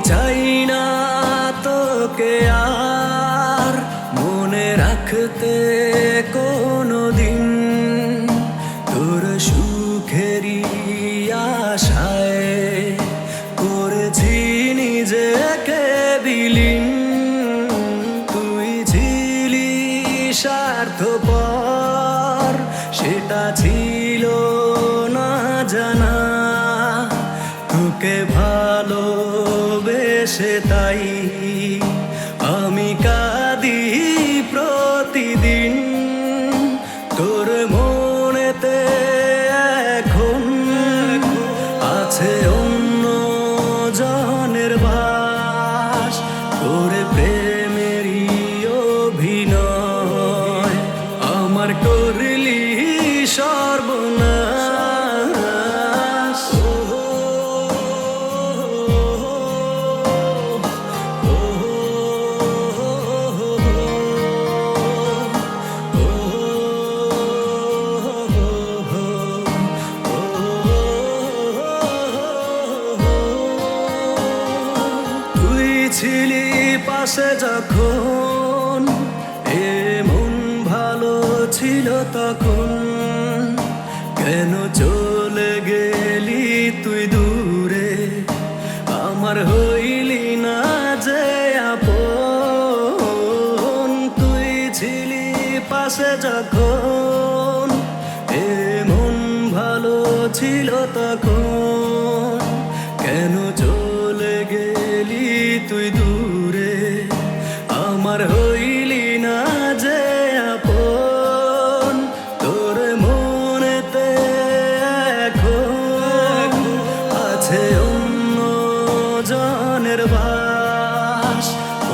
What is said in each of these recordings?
চাই না তোকে আর মনে রাখতে কোনোদিন, তোর সুখেরই আশায় করেছি নিজেকে বিলীন। তুই ছিলি স্বার্থপর, সেটা ছিল না জানা। তোকে ভালোবেসে তাই আমি কাঁদি প্রতিদিন। তোর মনেতে এখন আছে অন্য জনের বাস, তোর প্রেমেরই অভিনয় আমার করলি সর্বনাশ। তুই ছিলি পাশে যখন, এমন ভালো ছিল তখন, কেন চলে গেলি তুই দূরে? আমার হইলি না যে আপন। তুই ছিলি পাশে যখন, এমন ভালো ছিল তখন, কেন চলে গেলি তুই দূরে? আমার হইলি না যে আপন। তোর মনেতে এখন আছে অন্য জনের বাস,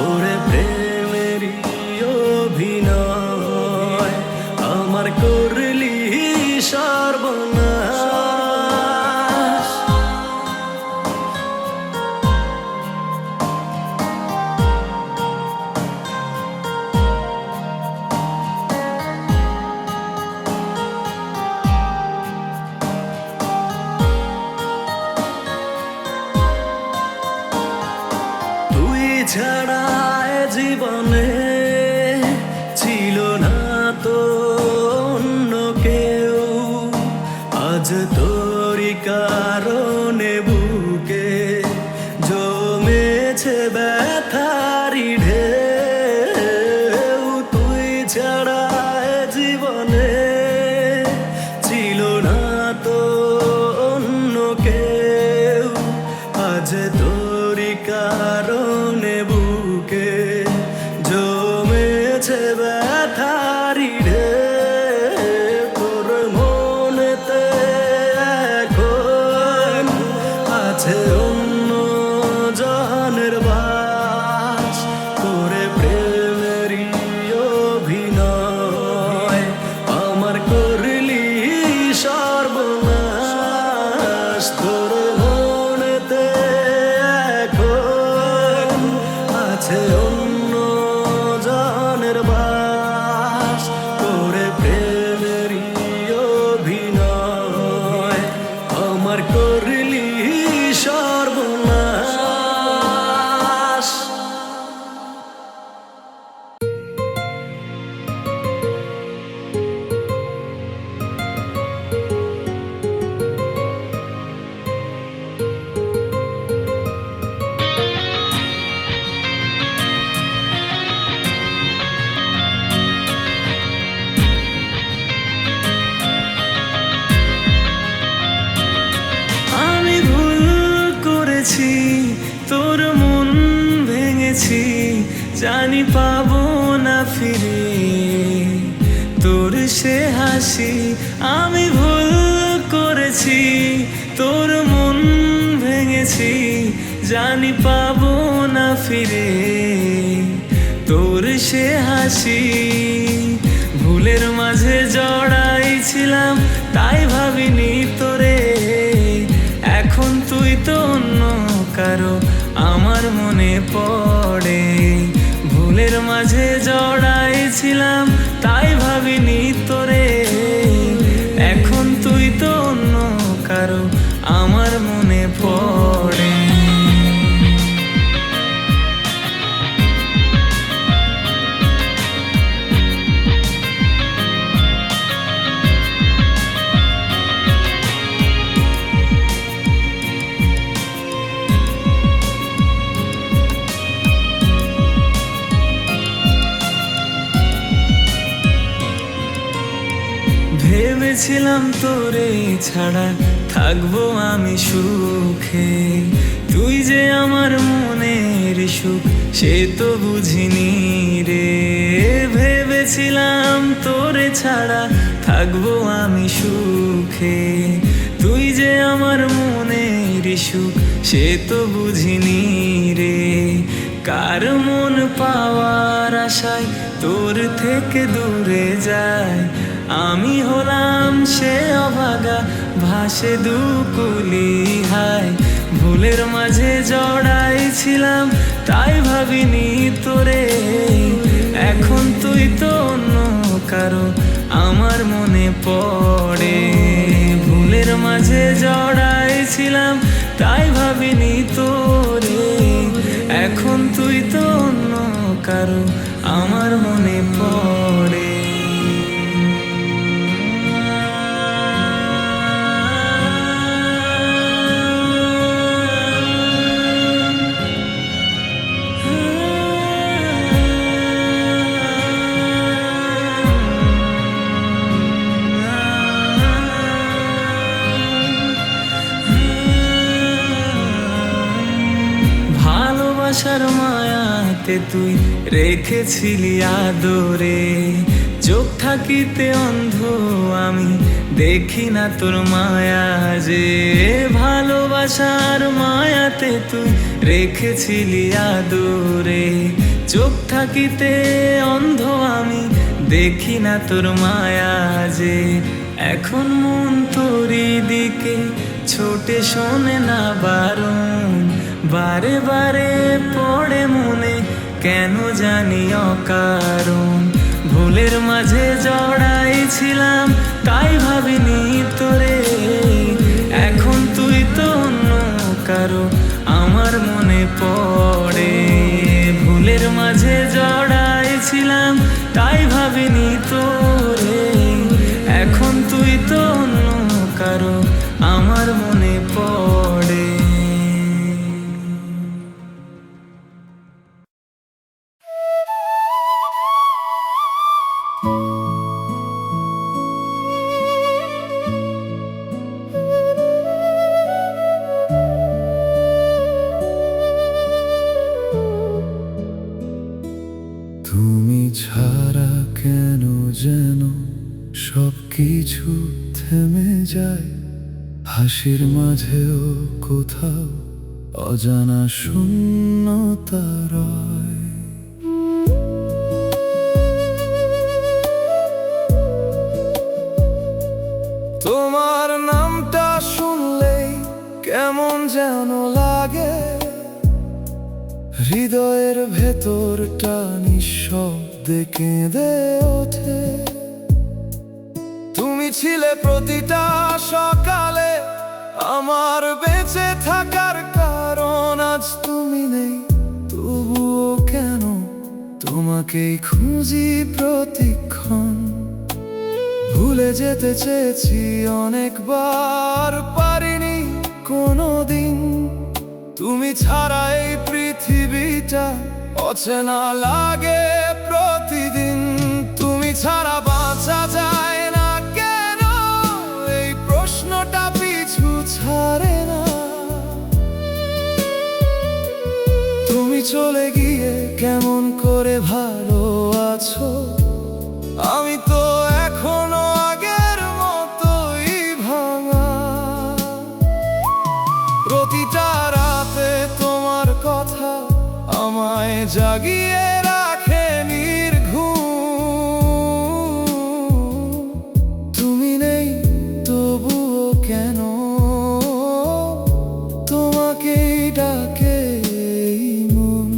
ওরে প্রেমেরই অভিনয় আমার করলি সর্বনাশ। তুই ছাড়া এ জীবনে ছিল না তো অন্য কেউ, আজ তোরই কারণে বুকে জমেছে ব্যথারি ঢেউ। তুই ছাড়া এ জীবনে ছিল না তো অন্য কেউ, আজ তোরই কারণে বুকে জমেছে ব্যথারি ঢেউ। তোর মনেতে এখন আছে অন্য জনের বাস, তোরে প্রেমেরই অভিনয় আমার করলি সর্বনাশ। তোর মনেতে এখন আছে অন্য জনের বাস, তোরে প্রেমেরই অভিনয় আমার করলি সর্বনাশ। আমি ভুল করেছি, তোর মন ভেঙেছি, জানি পাবো না ফিরে তোর সে হাসি। আমি ভুল করেছি, তোর মন ভেঙেছি, জানি পাবো না ফিরে তোর সে হাসি। ভুলের মাঝে জড়াই ছিলাম, তাই ভাবিনি তোরে। এখন তুই তো অন্য কারো, আমার মনে পড়ে। ভুলের মাঝে জড়াই ছিলাম, তাই ভাবিনি তোরে। এখন তুই তো অন্য কারো, আমার মনে পড়ে। ভেবেছিলাম তোরে ছাড়া থাকবো আমি সুখে, তুই যে আমার মনের সুখ সে তো বুঝিনি রে। ভেবেছিলাম তোরে ছাড়া থাকবো আমি সুখে, তুই যে আমার মনের সুখ সে তো বুঝিনি রে। কার মন পাওয়ার আশায় তোর থেকে দূরে যায়, আমি হলাম সে অভাগা ভাসে দুকুলি হায়। ভুলের মাঝে জড়াইছিলাম তাই ভাবিনি তোরে, এখন তুই তো অন্য কারো আমার মনে পড়ে। ভুলের মাঝে জড়াইছিলাম তাই ভাবিনি তোরে, এখন তুই তো অন্য কারো আমার মনে পড়ে। ভালোবাসার মায়াতে তুই রেখেছিলি আদরে, চোখ থাকিতে অন্ধ আমি দেখি না তোর মায়া যে। ভালোবাসার মায়াতে তুই রেখেছিলি আদরে, চোখ থাকিতে অন্ধ আমি দেখি না তোর মায়া যে। এখন মন তোরই দিকে ছোটে শোনে না বারণ, বারে বারে পড়ে মনে কেন জানি অকারণ। ভুলের মাঝে জড়াইছিলাম তাই ভাবিনি তোরে, এখন তুই তো অন্য কারো আমার মনে পড়ে। ভুলের মাঝে জড়াইছিলাম তাই ভাবিনি তোরে, এখন তুই তো অন্য কারো আমার মনে পড়ে। তুমি ছাড়া কেন যেন সব কিছু থেমে যায়, হাসির মাঝেও কোথাও অজানা শূন্যতা রয়। তোমার নামটা শুনলেই কেমন যেন লাগে, হৃদয়ের ভেতরটা নিঃশব্দে কেঁদে ওঠে। তুমি ছিলে প্রতিটা সকালে আমার বেঁচে থাকার কারণ, আজ তুমি নেই তবুও কেন তোমাকেই খুঁজি প্রতিক্ষণ। ভুলে যেতে চেয়েছি অনেকবার, পারিনি কোনোদিন। তুমি ছাড়া এই পৃথিবীটা অচেনা লাগে প্রতিদিন। তুমি ছাড়া বাঁচা যায় না কেন, এই প্রশ্নটা পিছু ছাড়ে না। তুমি চলে গিয়ে কেমন করে ভালো আছো, আমি তো এখনো আগের মতোই ভাঙা। প্রতিটা রাতে তোমার কথা আমায় জাগিয়ে রাখে নির্ঘুম। তুমি নেই তবুও কেন তোমাকেই ডাকে এই মন।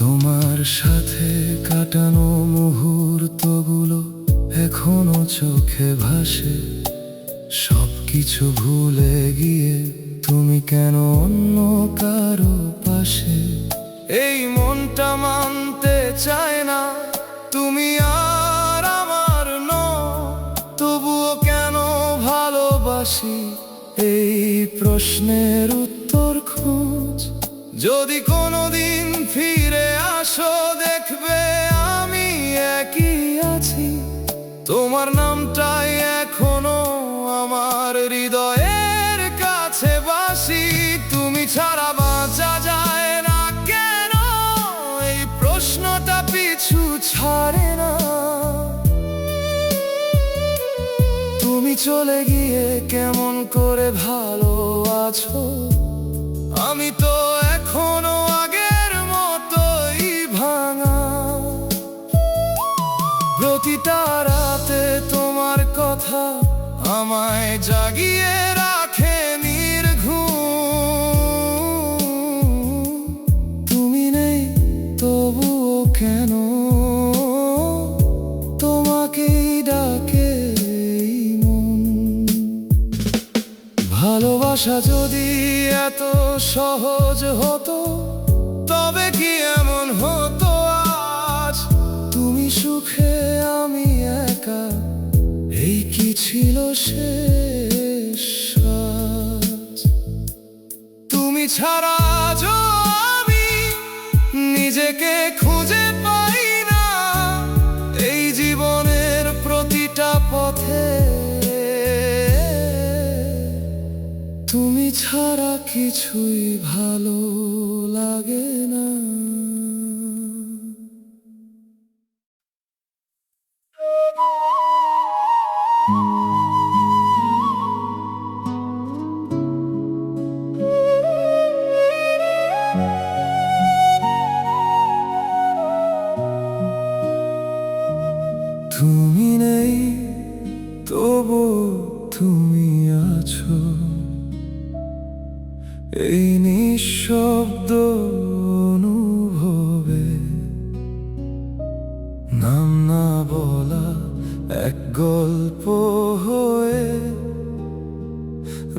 তোমার সাথে কাটানো মুহূর্তগুলো এখনো চোখে ভাসে, সবকিছু ভুলে গিয়ে তুমি কেন অন্য কারো পাশে। এই মনটা মানতে চায় না তুমি আর আমার নও, তবুও প্রশ্নের উত্তর খোঁজ। যদি কোনোদিন ফিরে আসো দেখবে আমি একই আছি, তোমার নামটাই এখনো আমার হৃদয়ের কাছে বাসি। তুমি ছাড়া বাঁচা যায় না কেন, এই প্রশ্নটা পিছু ছাড়ে না। তুমি চলে গিয়ে কেমন করে ভালো আছো, আমি তো এখনো আগের মতোই ভাঙা। প্রতিটা রাতে তোমার কথা আমায় জাগিয়ে রাখে নির্ঘুম। তুমি নেই তবুও কেন তোমাকেই ডাকে এই মন। ভালোবাসা যদি এত সহজ হতো তবে কি এমন হতো আজ। তুমি সুখে আমি একা, এই কি ছিল শেষ আজ। তুমি ছাড়া আজও আমি নিজেকে খুঁজে পাই না, এই জীবনের প্রতিটা পথে তুমি ছাড়া কিছুই ভালো লাগে না। তুমি নেই তবু তুমি আছো, এই নিঃশব্দ অনুভবে। নাম না বলা এক গল্প হয়ে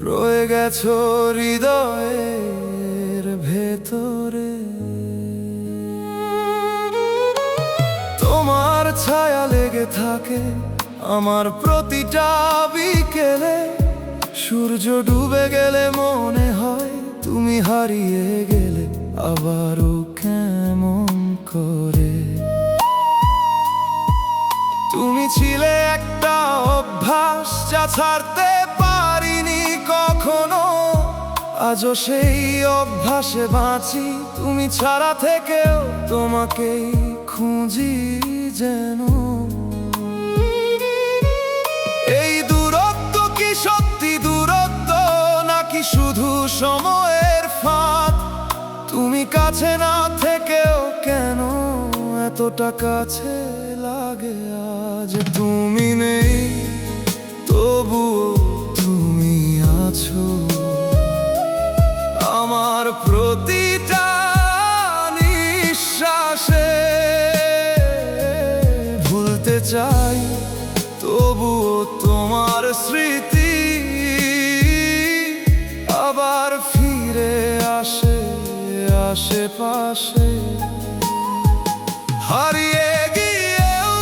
রয়ে গেছো হৃদয়ের ভেতরে। তোমার ছায়া লেগে থাকে আমার প্রতিটা বিকেলে। সূর্য ডুবে গেলে মনে হয় তুমি হারিয়ে গেলে আবারও কেমন করে। তুমি ছিলে একটা অভ্যাস যা ছাড়তে পারিনি কখনো, আজও সেই অভ্যাসে বাঁচি। তুমি ছাড়া থেকেও তোমাকেই খুঁজি যেন। এই দূরত্ব কি সত্যি দূরত্ব নাকি শুধু সময়ের ফাঁদ। তুমি কাছে না থেকেও কেন এতটা কাছে লাগে আজ। তুমি নেই তবুও তুমি আছো, আমার প্রতিটা নিঃশ্বাসে। ভুলতে চাই তবুও তোমার স্মৃতি আবার ফিরে আসে আশেপাশে। হারিয়ে গিয়েও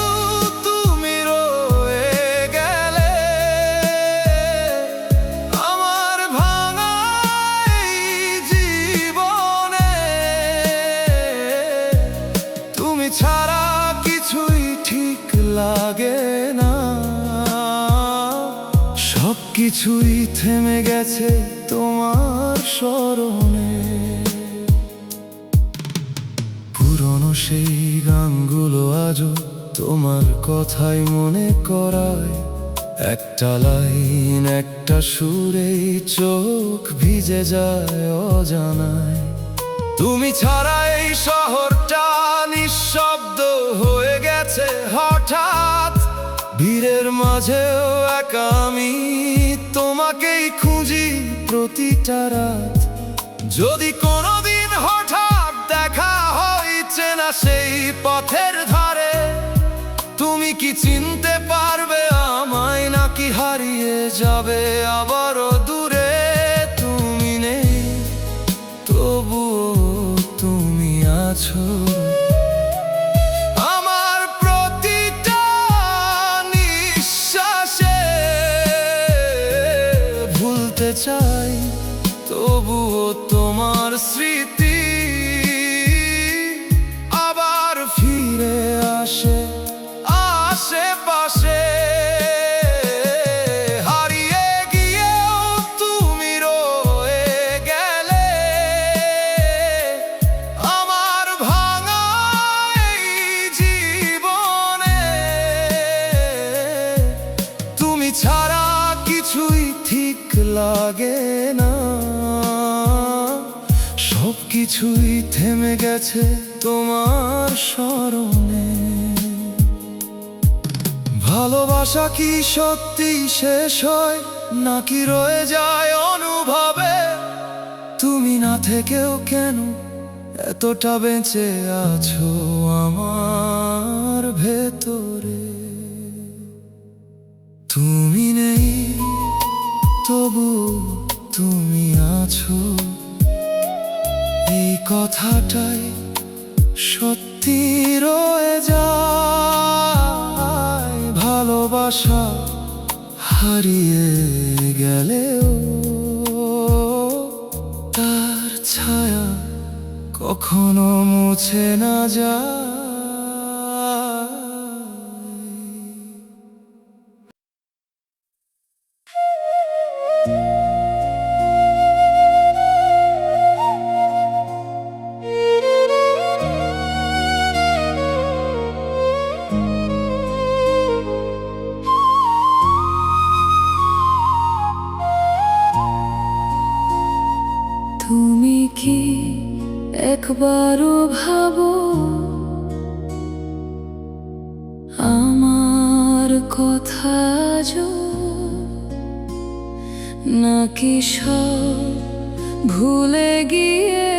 তুমি রয়ে গেলে আমার ভাঙা এই জীবনে। তুমি ছাড়া কিছুই ঠিক লাগে না, সব কিছুই থেমে গেছে তোমার স্মরণে। পুরনো সেই গানগুলো আজও তোমার কথাই মনে করায়। একটা লাইন একটা সুরেই চোখ ভিজে যায় অজানায়। তুমি ছাড়া এই শহরটা নিঃশব্দ হয়ে গেছে হঠাৎ। ভিড়ের মাঝেও একা আমি তোমাকেই খুঁজি প্রতিটা রাত। যদি কোনোদিন হঠাৎ দেখা হয়েছে না সেই পথের ধারে, তুমি কি চিনতে পারবে আমায় নাকি হারিয়ে যাবে আবারও দূরে। তুমি নেই তবুও তুমি আছো, আমার প্রতিটা নিঃশ্বাসে। ভুলতে চাই তবুও তোমার স্মৃতি আবার ফিরে আসে আশেপাশে। হারিয়ে গিয়েও তুমি রয়ে গেলে আমার ভাঙা এই জীবনে। তুমি ছাড়া কিছুই ঠিক লাগে না, সব কিছুই থেমে গেছে তোমার স্মরণে। ভালোবাসা কি সত্যি শেষ হয় নাকি রয়ে যায় অনুভবে? তুমি না থেকেও কেন এতটা বেঁচে আছো আমার ভেতরে? তুমি নেই তবু তুমি আছো, এই কথাটাই সত্যি রয়ে যায়। ভালোবাসা হারিয়ে গেলেও তার ছায়া কখনো মুছে না যায়। তুমি কি একবারও ভাবো আমার কথা যো, নাকি সব ভুলে গিয়ে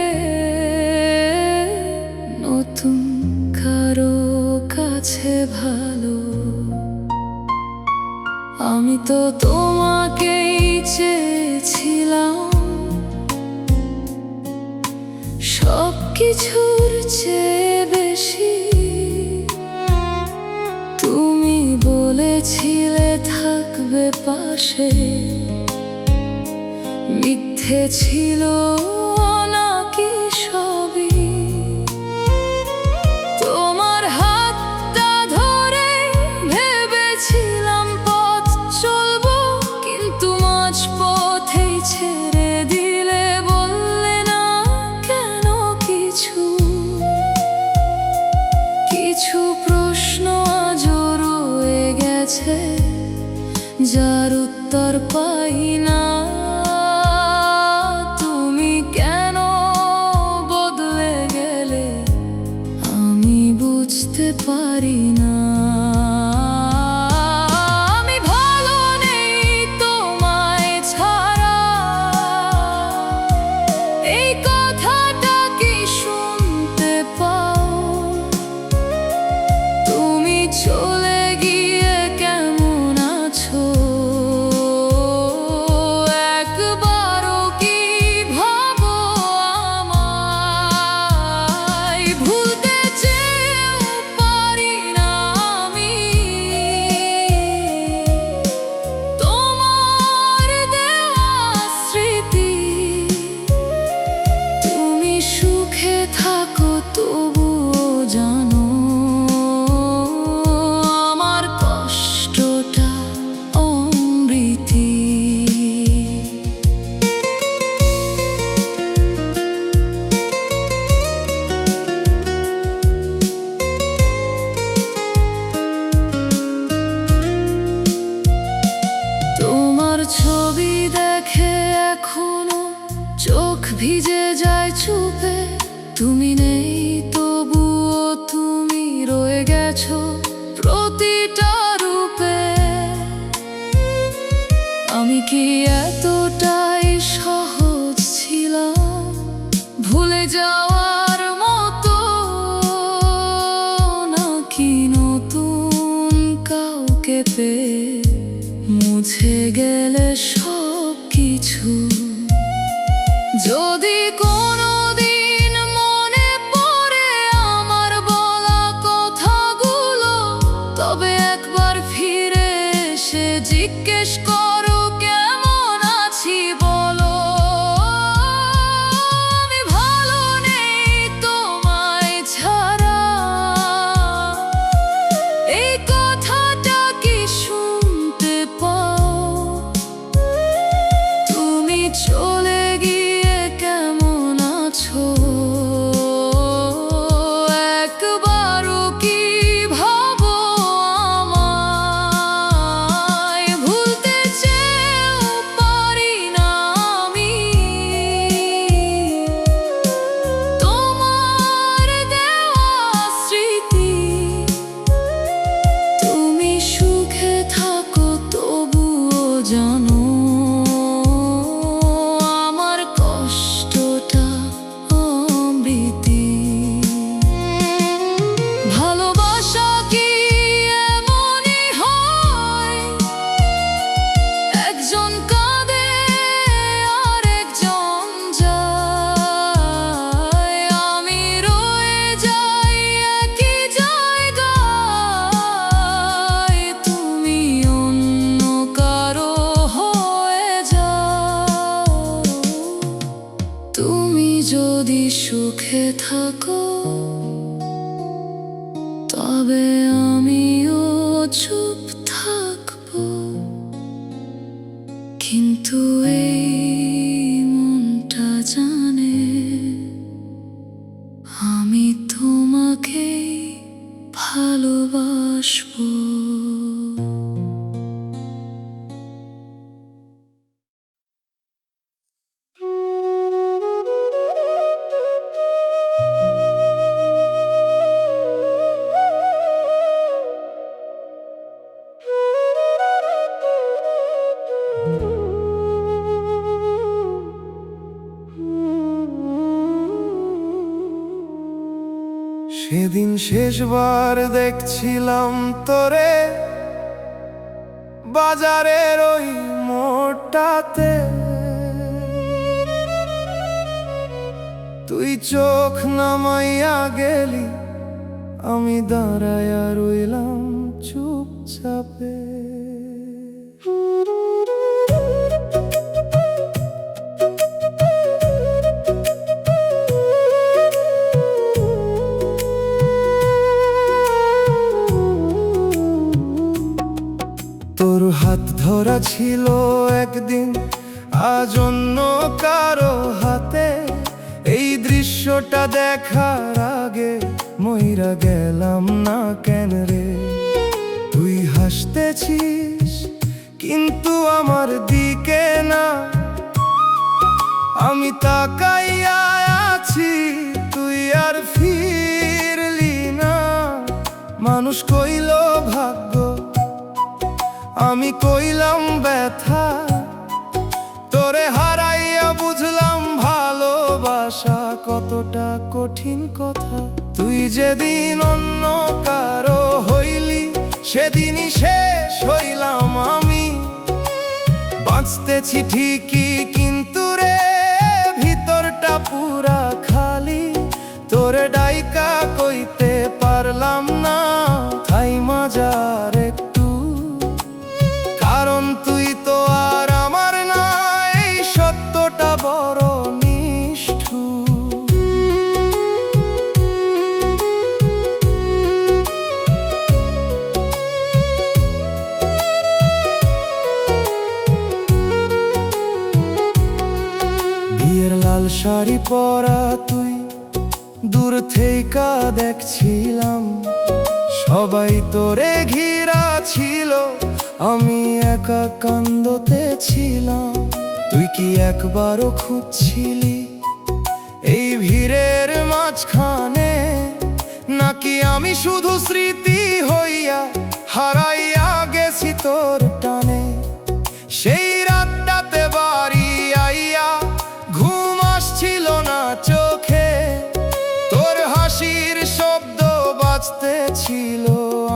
নতুন কারো কাছে ভালো? আমি তো তোমাকেই চেয়েছিলাম সব কিছুর চেয়ে বেশি। তুমি বলেছিলে থাকবে পাশে, মিথ্যে ছিল নাকি সবই? তোমার হাতটা ধরে ভেবেছিলাম পথ চলবো, কিন্তু মাঝপথেই ছেড়ে দিলে, বললে না কেন কিছু। কিছু প্রশ্ন আজও রয়ে গেছে যার উত্তর পাই না। তুমি কেন বদলে গেলে আমি বুঝতে পারি না। আমি ভালো নেই তোমায় ছাড়া, এই কথাটা কি শুনতে পাও? তুমি চলে গিয়ে কেমন আছো একবারও কি ভাবো আমায়? ভুলতে চেয়েও পারি না আমি তোমার দেওয়া স্মৃতি। তুমি সুখে থাকো তবুও জানো আমার কষ্টটা অমৃতি। তোমার ছবি দেখে এখনো চোখ ভিজে যায় চুপে। তুমি নেই তবুও তুমি রয়ে গেছো প্রতিটা রূপে। আমি কি এতটাই সহজ ছিলাম ভুলে যাওয়ার মতো, নাকি নতুন কাউকে পেয়ে মুছে গেলে সব কিছু? যদি কোনোদিন মনে পড়ে আমার বলা কথাগুলো, তবে একবার ফিরে এসে জিজ্ঞেস করো কেমন আছি বলো। সেদিন শেষবার দেখছিলাম তোরে বাজারের ওই মোড়টাতে, তুই চোখ নামাইয়া গেলি, আমি দাঁড়াইয়া রইলাম চুপচাপে। তোর হাত ধরা ছিল একদিন, আজ অন্য কারো হাতে। এই দৃশ্যটা দেখার আগে মইরা গেলাম না কেন রে? তুই হাসতেছিস কিন্তু আমার দিকে না, আমি তাকাইয়া আছি তুই আর ফিরলি না। মানুষ কইল ভাগ্য, আমি কইলাম ব্যথা, তোরে হারাইয়া বুঝলাম ভালোবাসা কতটা কঠিন কথা। তুই যেদিন অন্য কারো হইলি, সেদিনই শেষ হইলাম আমি। বাঁচতেছি ঠিকই কিন্তু রে ভিতরটা পুরা খালি। তোরে ডাইকা কইতে পারলাম না থাই মাজার একটু, কারণ তুই তো আর আমার না, এই সত্যটা বড় নিষ্ঠুর। বিয়ের লাল শাড়ি পরা তুই দূর থেইকা দেখছিলাম, সবাই তোরে ঘিরা ছিল, আমি একা কান্দতে ছিলাম। তুই কি একবারও খুঁজছিলি এই ভিড়ের মাঝখানে, নাকি আমি শুধু স্মৃতি হইয়া হারাইয়া গেছি তোর টানে? সেই রাতটাতে বাড়ি আইয়া ঘুম আসছিল না চোখে, তোর হাসির শব্দ বাজতে ছিল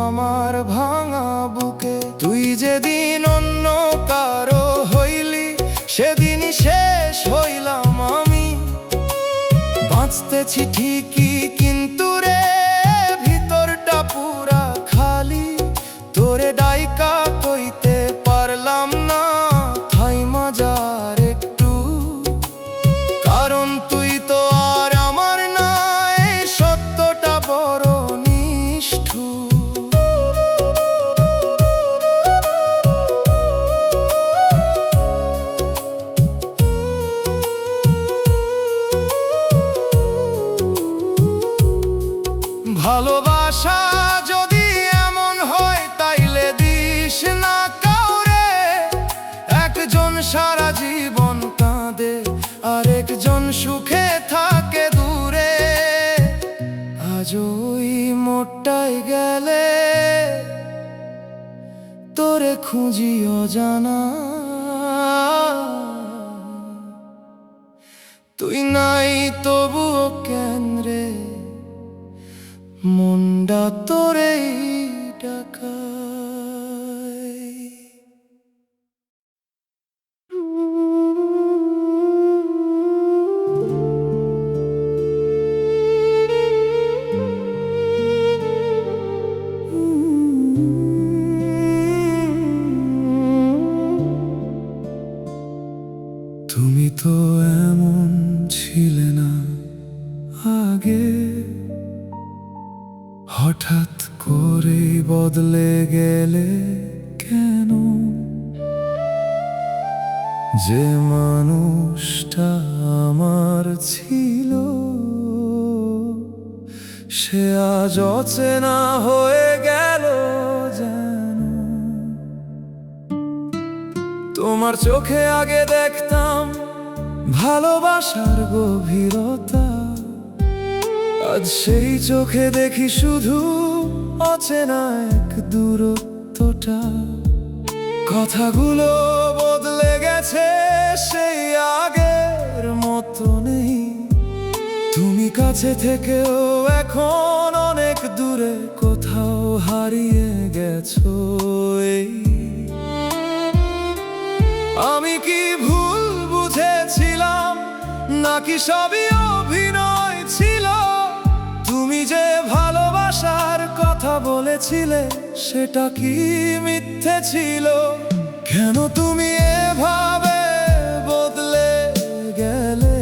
আমার ভাঙা বুকে। তুই যেদিন অন্য কারো হইলি, সেদিনই শেষ হইলাম আমি। বাঁচতেছি ঠিকই কিন্তু রে ভিতরটা পুরা খালি। তোরে ডাইকা কইতে পারলাম না থাই মাজার একটু, কারণ তুই তো আর আমার না, এই সত্যটা বড় নিষ্ঠুর। ভালোবাসা যদি এমন হয় তাইলে দিস না কাউরে। একজন সারা জীবন কাঁদে, আরেকজন সুখে থাকে দূরে। আজ ওই মোড়টায় গেলে তোরে খুঁজিও জানা, তুই নাই তবুও কেন রে মনটা তোরেই ডাকায়। তুমি তো এমন ছিলে না আগে, হঠাৎ করে বদলে গেলে কেন? যে মানুষটা আমার ছিল, সে আজ অচেনা হয়ে গেল যেন। তোমার চোখে আগে দেখতাম ভালোবাসার গভীরতা, আজ সেই চোখে দেখি শুধু অচেনা এক দূরত্বটা। কথাগুলো বদলে গেছে, সেই আগের মতো নেই। তুমি তুমি কাছে থেকেও এখন অনেক দূরে কোথাও হারিয়ে গেছো। এই আমি কি ভুল বুঝেছিলাম, নাকি সবই অভিনয় ছিল? তুমি যে ভালোবাসার কথা বলেছিলে, সেটা কি মিথ্যে ছিল? কেন তুমি এভাবে বদলে গেলে,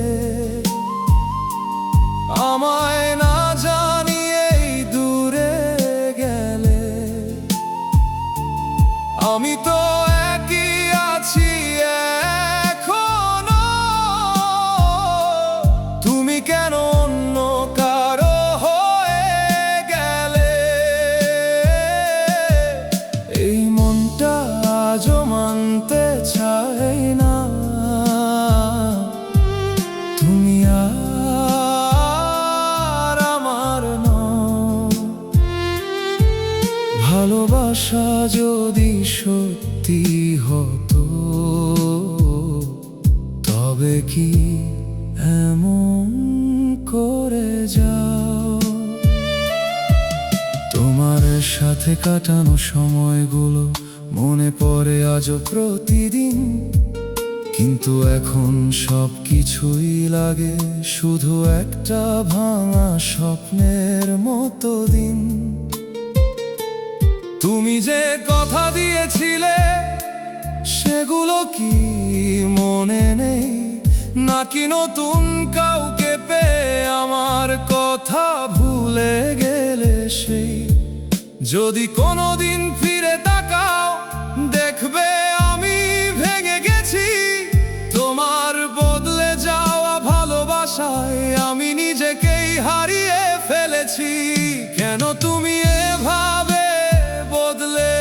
আমায় না জানিয়েই দূরে গেলে? আমি তো একই আছি এখনো, তুমি কেন অন্য কারো হয়ে গেলে? এই মনটা আজও মানতে চাই না, তুমি আর আমার নও। ভালোবাসা যদি সত্যি হতো, তবে কি এমন করে যাও? তোমার সাথে কাটানো সময়গুলো মনে পড়ে আজও প্রতিদিন, কিন্তু এখন সব কিছুই লাগে শুধু একটা ভাঙা স্বপ্নের মতো দিন। তুমি যে কথা দিয়েছিলে, সেগুলো কি মনে নেই? নাকি নতুন কাউকে পেয়ে আমার কথা ভুলে গেলে সেই? যদি কোনোদিন ফিরে তাকাও, দেখবে আমি ভেঙে গেছি। তোমার বদলে যাওয়া ভালোবাসায় আমি নিজেকেই হারিয়ে ফেলেছি। কেন তুমি এভাবে বদলে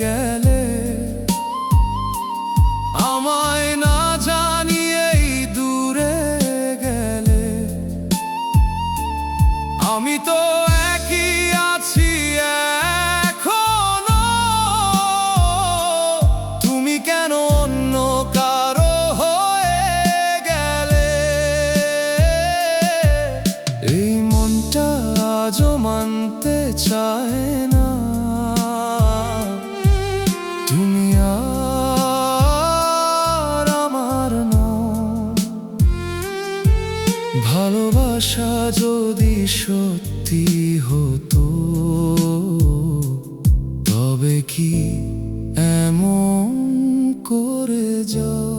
গেলে, আমায় না জানিয়েই দূরে গেলে? আমি তো একই আছি এখনো, তুমি কেন অন্য কারো হয়ে গেলে? এই মনটা আজও মানতে চায় না, তুমি আর আমার নও। ভালোবাসা যদি সত্যি হতো, তবে কি এমন করে যাও?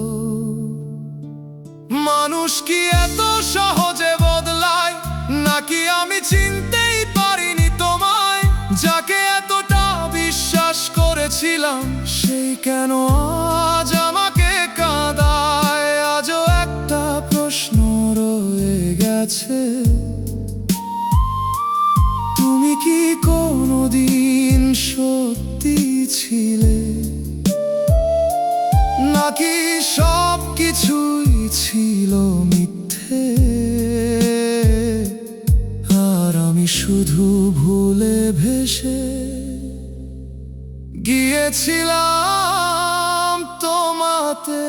মানুষ কি এত সহজে বদলায়, নাকি আমি চিনতেই পারিনি তোমায়? যাকে এতটা বিশ্বাস করেছিলাম, সেই কেন আজ আমাকে কাঁদায়? আজও একটা প্রশ্ন রয়ে গেছে, তুমি কি কোনোদিন সত্যি ছিলে, নাকি সব কিছুই ছিল মিথ্যে? আর আমি শুধু ভুলে ভেসে গিয়েছিলাম তোমাতে।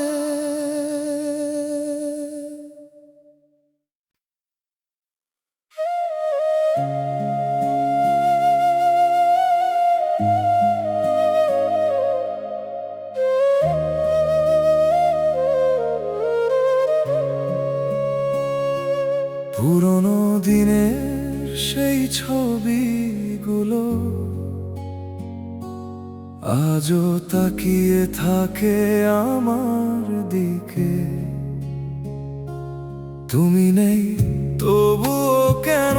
পুরোনো দিনের সেই ছবিগুলো আজও তাকিয়ে থাকে আমার দিকে। তুমি নেই তবুও কেন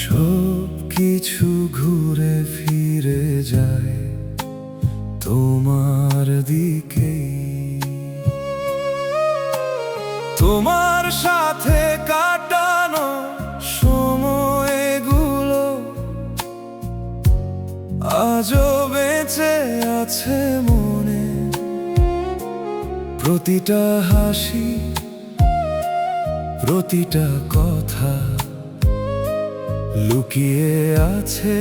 সব কিছু ঘুরে ফিরে যায় তোমার দিকেই। তোমার সাথে কাটানো সময়গুলো আজও বেঁচে আছে মনে। প্রতিটা হাসি, প্রতিটা কথা লুকিয়ে আছে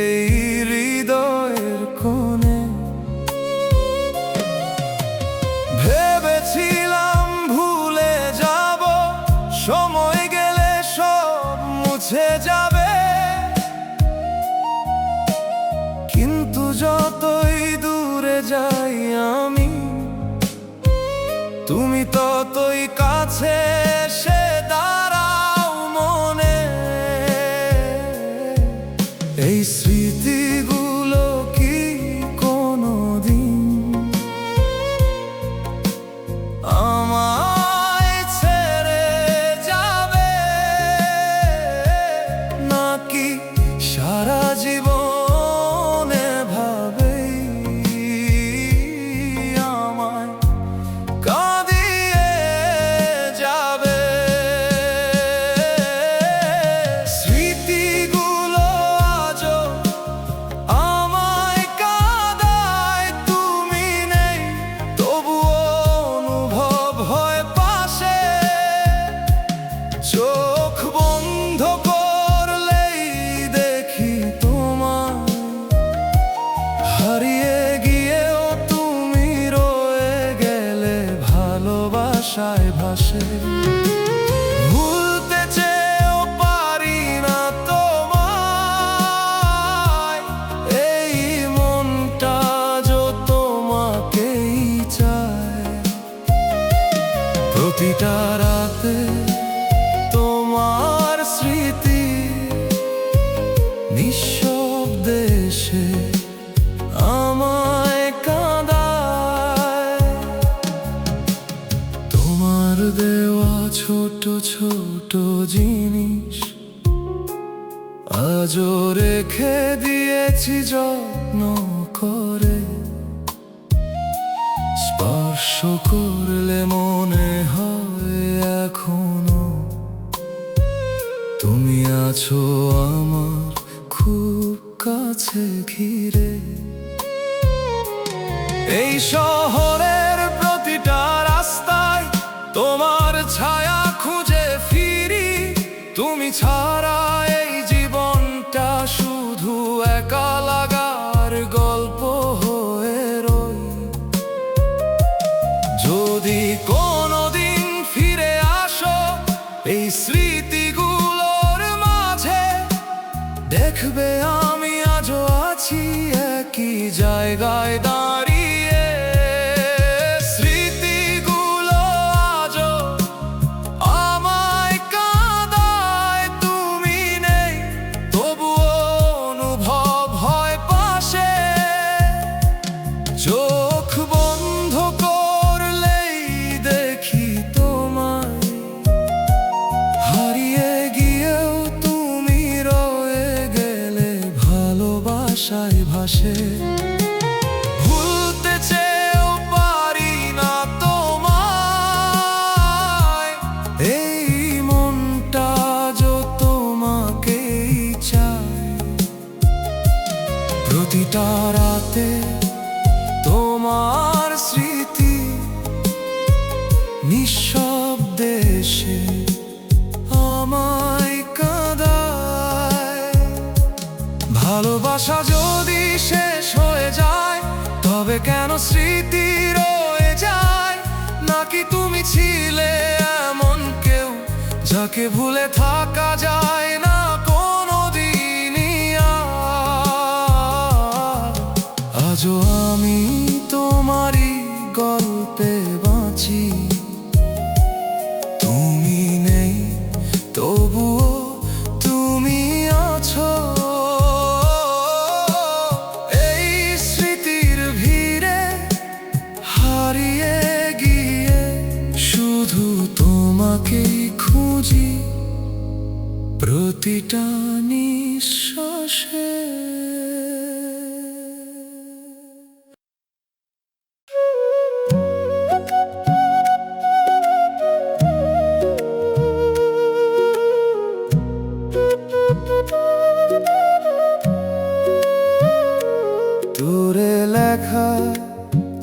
এই হৃদয়ের কোণে। ভেবেছিলাম ভুলে যাব, সময় গেলে যাই আমি, তুমি ততই কাছে এসে দাঁড়াও মনে। এই স্মৃতিগুলো কি কোনোদিন আমায় ছেড়ে যাবে, নাকি সারা জীবন এভাবেই আমায় কাঁদিয়ে যাবে? স্মৃতিগুলো আজও আমায় কাঁদায়, তুমি নেই তবুও অনুভব হয় পাশে। চোখ বন্ধ করলেই দেখি তোমায়, হারিয়ে গিয়েও তুমি রয়ে গেলে ভালোবাসায় ভাসে। ভুলতে চেয়েও পারি না তোমায়, এই মনটা যো তোমাকেই চায়। প্রতিটা রাতে তোমার স্মৃতি নিঃশব্দে এসে আমায় কাঁদায়। তোমার দেওয়া ছোট ছোট জিনিস আজও রেখে দিয়েছি যত্ন করে। স্পর্শ করলে মনে হয় এখনো তুমি আছো আমার খুব কাছে ঘিরে। এই শহরের প্রতিটা রাস্তায় তোমার ছায়া খুঁজে ফিরি, তুমি ছাড়া এই জীবনটা শুধু একা লাগার গল্প হয়ে রই। যদি কোনোদিন ফিরে আসো এই স্মৃতিগুলোর মাঝে, দেখবে আমি আজও আছি একই জায়গায় দাঁড়িয়ে। স্মৃতিগুলো আজও আমায় কাঁদায়, তুমি নেই তবুও অনুভব হয় পাশে। চোখ বন্ধ করলেই দেখি তোমায়, হারিয়ে গিয়েও তুমি রয়ে গেলে ভালোবাসায় ভাসে। ভুলতে চেয়েও পারি না তোমায়, এই মনটা যো তোমাকেই চায়। প্রতিটা রাতে তোমার স্মৃতি নিঃশব্দে এসে আমায় কাঁদায়। ভালোবাসা যদি শেষ হয়ে যায় তবে কেন স্মৃতি রয়ে যায়? নাকি তুমি ছিলে এমন কেউ যাকে ভুলে থাকা যায় না কোনোদিনই আর? আজও আমি তোমারই গল্পে বাঁচি, তুমি নেই তবুও তুমি আছো। এই স্মৃতির ভিড়ে হারিয়ে গিয়ে শুধু তোমাকেই খুঁজি প্রতিটা নিঃশ্বাসে। তোরে লেখা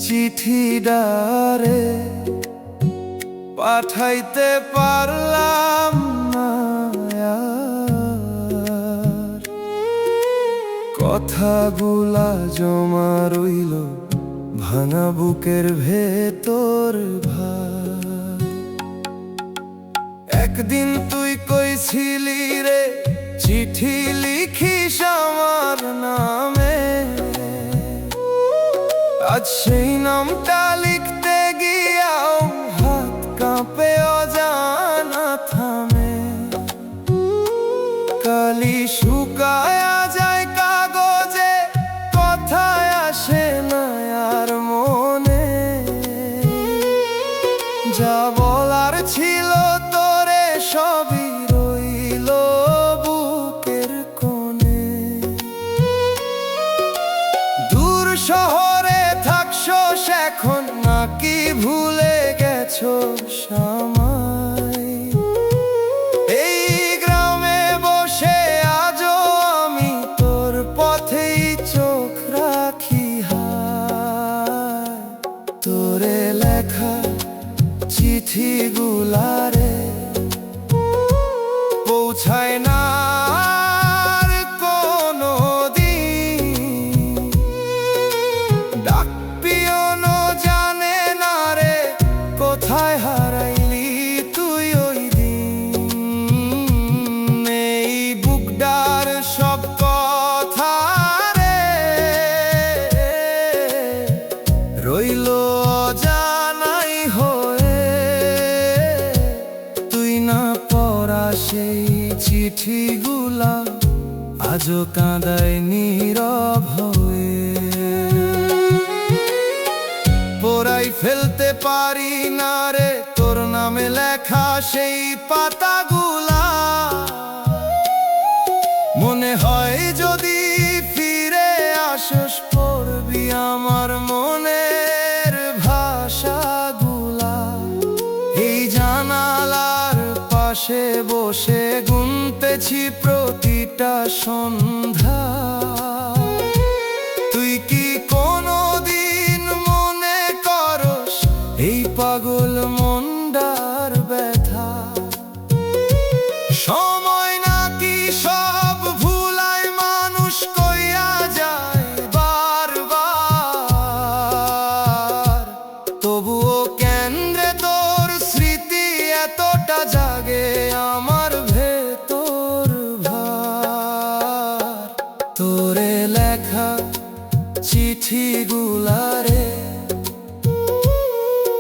চিঠি ডারে পাঠাইতে পারলাম না আর। কথাগুলা জমা রইল ভাঙা বুকের ভেতর ভাই। একদিন তুই কইছিলি রে চিঠি লিখিস আমার নামে, আজ সেই নামটা লিখতে গিয়াও হাত কাঁপে অজানা থামে, কালি শুকায়া যায় কাগজে, কথায় আসে না আর মনে। যা বলার ছিল তোরে সবই রইল বুকের কোণে। দূর শহরে থাকছোস এখন, নাকি ভুলে গেছো সামাই? এই গ্রামে বসে আজও আমি তোর পথেই চোখ রাখি হায়। তোরে লেখা চিঠিগুলারে পৌঁছায় না আর কোনো দিন, ডাক পিয়নো জানে না রে কোথায় হারাইলি তুই ওই দিন। এই বুকডার সব কথা রে রইল অজানাই হয়ে, তুই না পড়া সেই চিঠিগুলা আজও কাঁদায় নীরব হয়ে। পড়াই ফেলতে পারি না রে তোর নামে লেখা সেই পাতাগুলা, মনে হয় যদি ফিরে আসস পড়বি আমার মনের ভাষাগুলা। এই জানালার পাশে বসে গুনতেছি প্রতিটা সন্ধ্যা, তুই কি কোনোদিন মনে করস এই পাগল মনটার ব্যথা? সময় নাকি সব ভুলায় মানুষ কইয়া যায় বারবার, তবুও কেন রে তোর স্মৃতি এতটা জাগে আমার ভেতর ভার। তোরে লেখা চিঠিগুলারে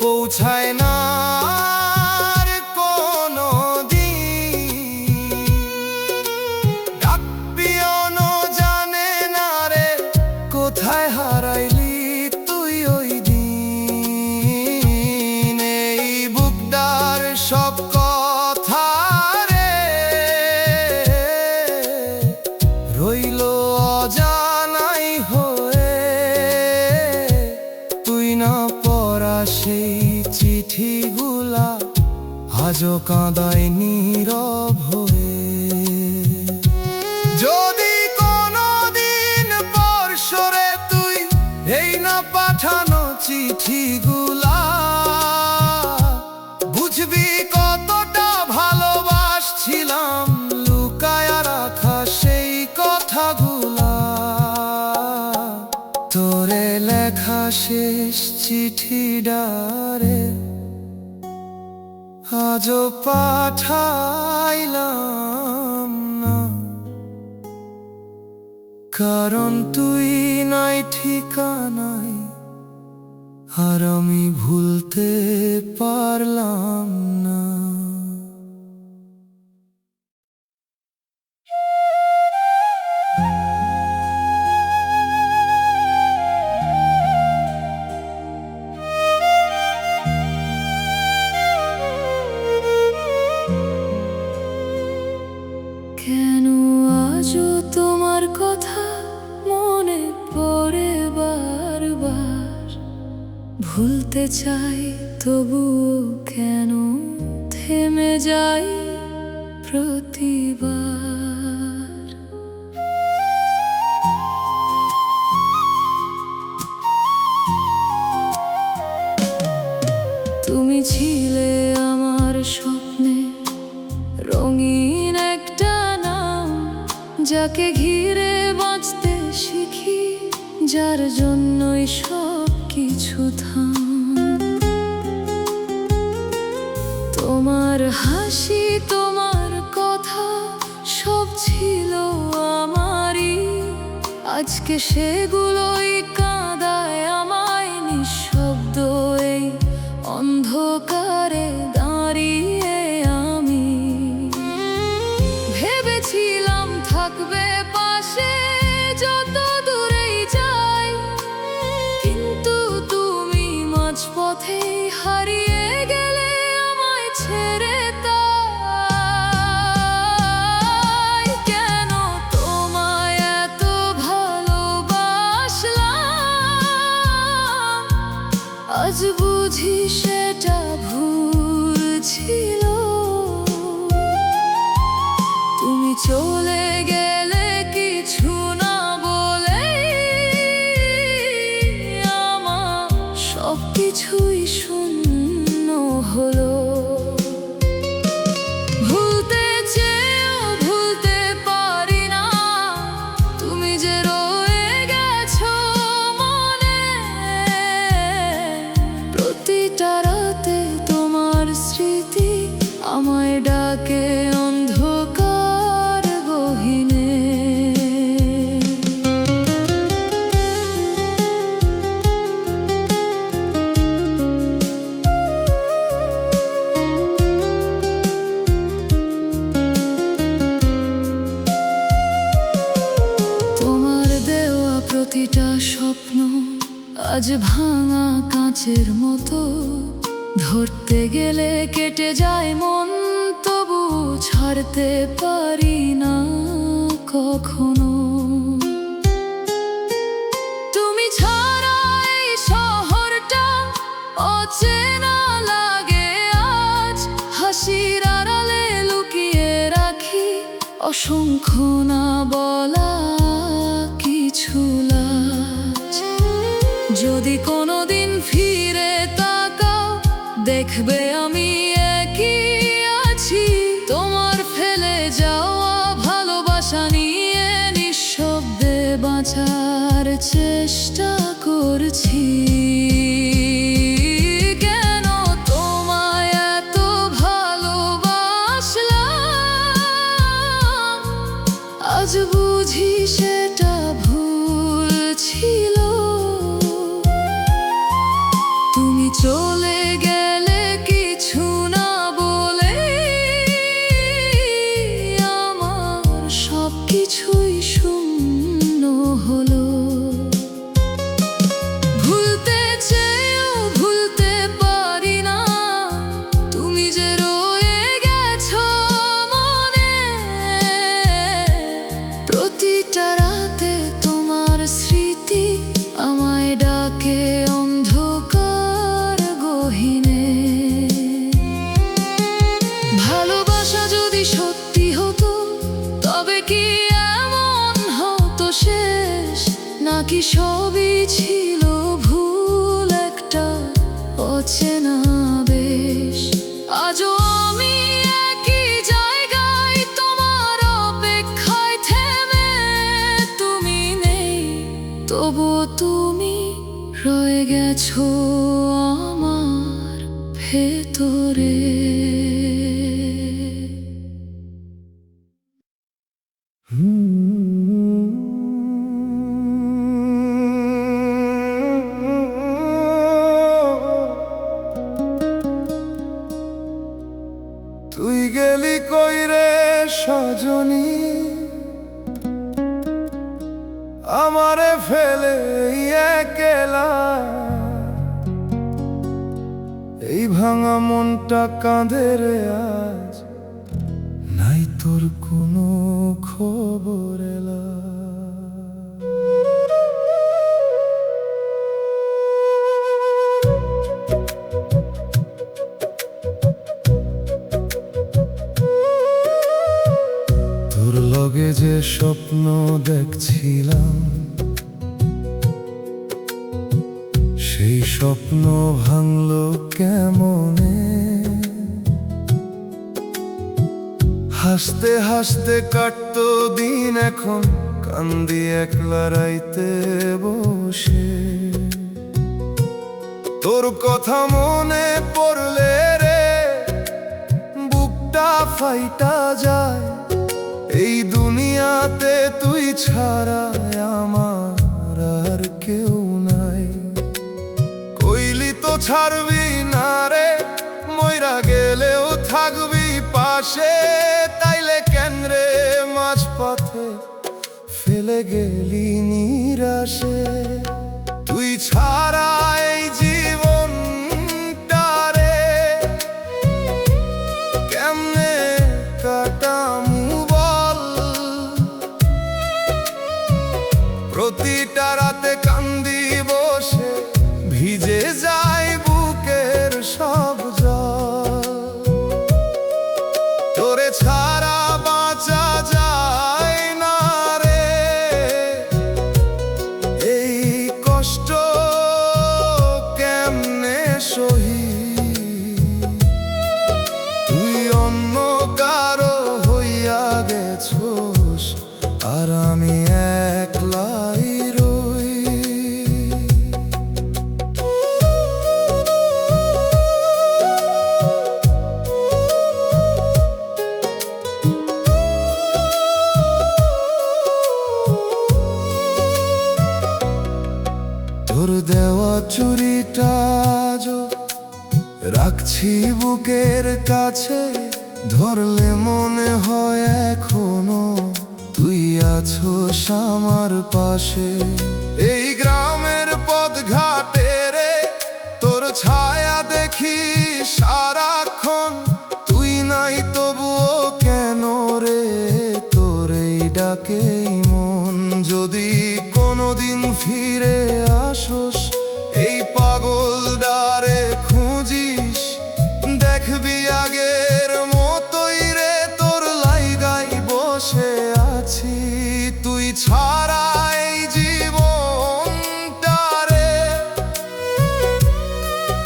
পৌঁছায় না আর কোনো দিন, ডাক পিয়নো জানে না রে কোথায় হারাইলি তুই ওই দিন। এই বুকডার সব কথা রে রইল অজানাই হয়ে, তুই না পড়া সেই চিঠিগুলা আজও কাঁদায় নীরব হয়ে। যদি কোনোদিন পরশরে তুই এই না পাঠানো চিঠিগুলা, বুঝবি কতটা ভালোবাসছিলাম লুকায়া রাখা সেই কথাগুলা। তোরে লেখা শেষ চিঠিডারে আজও পাঠাইলাম না, কারণ তুই নাই ঠিকানায় আর আমি ভুলতে পারলাম না। কেন আজও তোমার কথা মনে পড়ে বারবার, ভুলতে চাই তবুও কেন থেমে যাই প্রতিবার। তুমি ছিলে আমার স্বপ্নে রঙিন একটা নাম, যাকে ঘিরে বাঁচতে শিখি, যার জন্যই সব কিছু থাম। তোমার হাসি তোমার কথা সব ছিল আমারই, আজকে সেগুলোই কাঁদায় আমার আজ বুঝি সেটা ভুল ছিল। তুমি চলে গেলে কিছু না বলে, আমার সবকিছুই শূন্য হলো। ভুলতে চেয়েও ভুলতে পারি না, তুমি যে রয়ে গেছো মনে। প্রতিটা রাতে তোমার স্মৃতি আমায় ডাকে অন্ধকার গহীনে। তোমার দেওয়া প্রতিটা স্বপ্ন আজ ভাঙা কাঁচের মতো, ধরতে গেলে কেটে যায় মন, তবু ছাড়তে পারি না কখনো। তুমি ছাড়া এই শহরটা অচেনা লাগে আজ। হাসির আড়ালে লুকিয়ে রাখি অসংখ্য না বলা কিছু লাজ। যদি কোনোদিন ফিরে তাকাও, দেখবে আমি একই আছি। তোমার ফেলে যাওয়া ভালোবাসা নিয়ে নিঃশব্দে বাঁচার চেষ্টা করছি। কেন তোমায় এত ভালোবাসলাম, আজ বুঝি সেটা ভুল ছিল। তুমি চলে গেলে কিছু না বলে, আমার সবকিছুই শূন্য হলো। ভুলতে চেয়েও ভুলতে পারি না, তুমি যে রয়ে গেছো মনে। প্রতিটা রাতে তোমার স্মৃতি আমায় ডাকে অন্ধকার গহীনে। ভালোবাসা যদি সত্যি হতো, তবে কি এমন হতো শেষ? নাকি সবই ছিল ভুল একটা অচেনা বেশ? আজও আমি একই জায়গায় তোমার অপেক্ষায় থেমে। তুমি নেই, তবুও তুমি রয়ে গেছো আমার ভেতরে। তুই গেলি কই রে সজনী, আমারে ফেলে একলা। এই ভাঙা মনটা কাঁদে রে আজ, নাই তোর কোনো খবর এলা। তোর লগে যে স্বপ্ন দেখছিলাম, সেই স্বপ্ন ভাঙলো কেমনে। হাসতে হাসতে কাটতো দিন, এখন কান্দি একলা রাইতে বসে। তোর কথা মনে পড়লে রে বুকটা ফাইটা যায়। এই দুনিয়াতে তুই ছাড়া আমার আর কেউ নাই। কইলি তো ছাড়বি না রে, মইরা গেলেও থাকবি পাশে। তাইলে কেন রে মাঝপথে ফেলে গেলি নিরাশে? তুই ছাড়া এই জীবনটা রে কেমনে কাটামু বল? প্রতিটা রাতে কান্দি বসে, ভিজে যায় তোর দেওয়া চুরিটা আজও রাখছি বুকের কাছে, ধরলে মনে হয় এখনো তুই আছোস আমার পাশে। এই গ্রামের পথ ঘাটে রে তোর ছায়া দেখি সারাক্ষণ, তুই নাই তবুও কেন রে তোর এই ডাকেই মন। যদি কোনোদিন ফিরে আসোস এই পাগল ডারে খুঁজিস, দেখবি আগের মতোই রে তোর লাইগাই বসে আছি। তুই ছাড়া এই জীবনটারে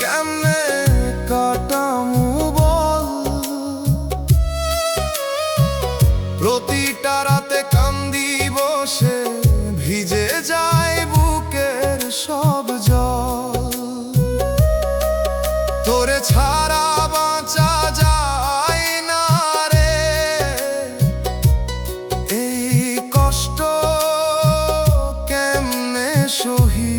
কেমনে কাটামু বল। প্রতিটা রাতে কান্দি বসে, ভিজে যায় বুকের সব জল। তোরে ছাড়া বাঁচা যায় না রে, এই কষ্ট কেমনে সহি।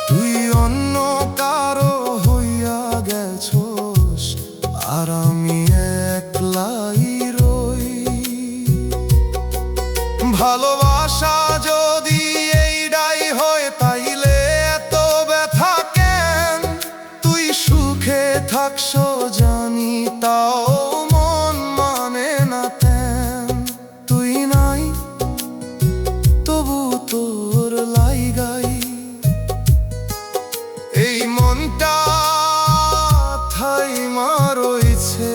তুই অন্য কারো হইয়া গেছোস আর আমি একলাই রই। ভালোবাসা যদি এইটাই হয় তাইলে এত ব্যথা কেন। তুই সুখে থাকস জানি তাও মন মানে না তেন। তুই নাই তবু তোর লাইগাই এই মনটা থাইমা রইছে।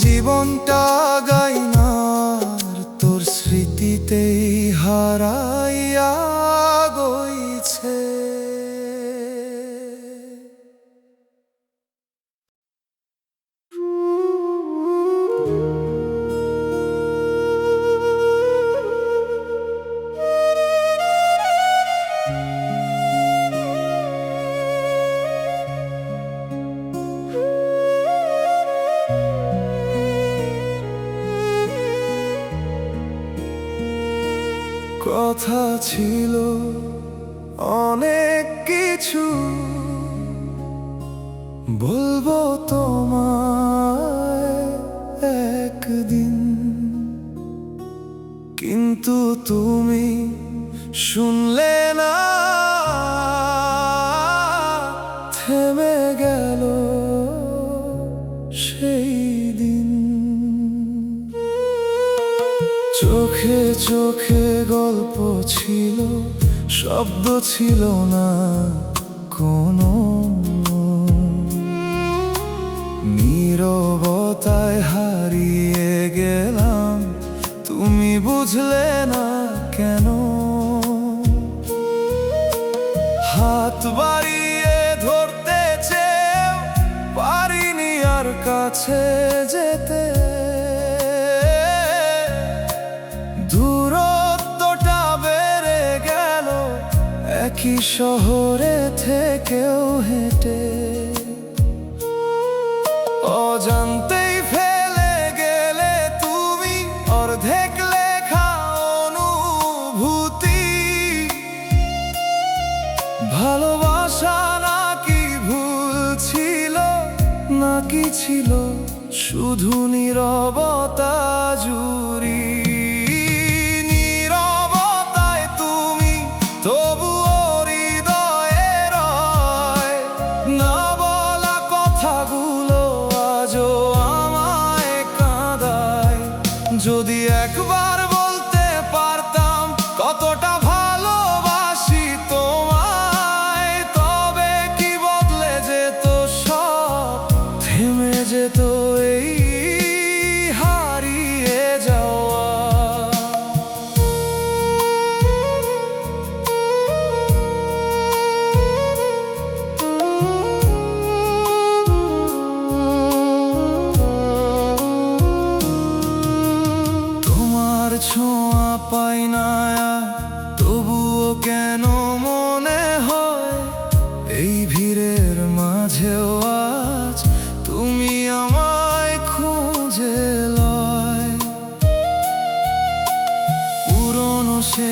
জীবনটা গাইনার তোর স্মৃতিতেই হারাইয়া গইছে। কথা ছিল অনেক কিছু, বলবো তোমায় একদিন, কিন্তু তুমি শুনলে না। থেমে গেল সেই দিন। চোখে চোখে গল্প ছিল, শব্দ ছিল না কোনো। নীরবতায় হারিয়ে গেলাম, তুমি বুঝলে না কেন। হাত বাড়িয়ে ধরতে চেয়েও পারিনি আর কাছে যেতে। দূরত্বটা বেড়ে গেল একই শহরে থেকেও হেঁটে। অজান্তেই ফেলে গেলে তুমি অর্ধেক লেখা অনুভূতি। ভালোবাসা নাকি ভুল ছিল, নাকি ছিল শুধু নীরবতা জুড়ি। নীরবতায় তুমি তবুও হৃদয়ে রয়, না বলা কথাগুলো আজও আমায় কাঁদায়। যদি একবার বলতে পারতাম কতটা ভালোবাসি তোমায়, তবে কি বদলে যেত সব, থেমে যেত এই হারিয়ে যাওয়া। তোমার ছোঁয়া পাই না তবুও কেন মনে হয় এই ভিড়ের মাঝেও আজ তুমি আমায় খুঁজে লয়। পুরনো সে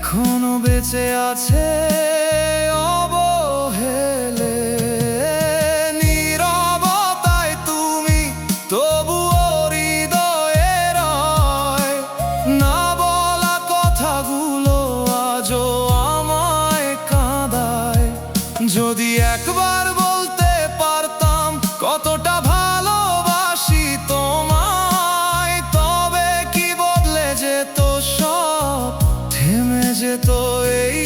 এখনো বেঁচে আছে অবহেলে। নীরবতায় তুমি তবুও হৃদয়ে রয়, না বলা কথাগুলো আজও আমায় কাঁদায়। যদি একবার বলতে পারতাম কতটা ভালোবাসি তোমায়, তবে কি বদলে যেত সব, থেমে যেত এই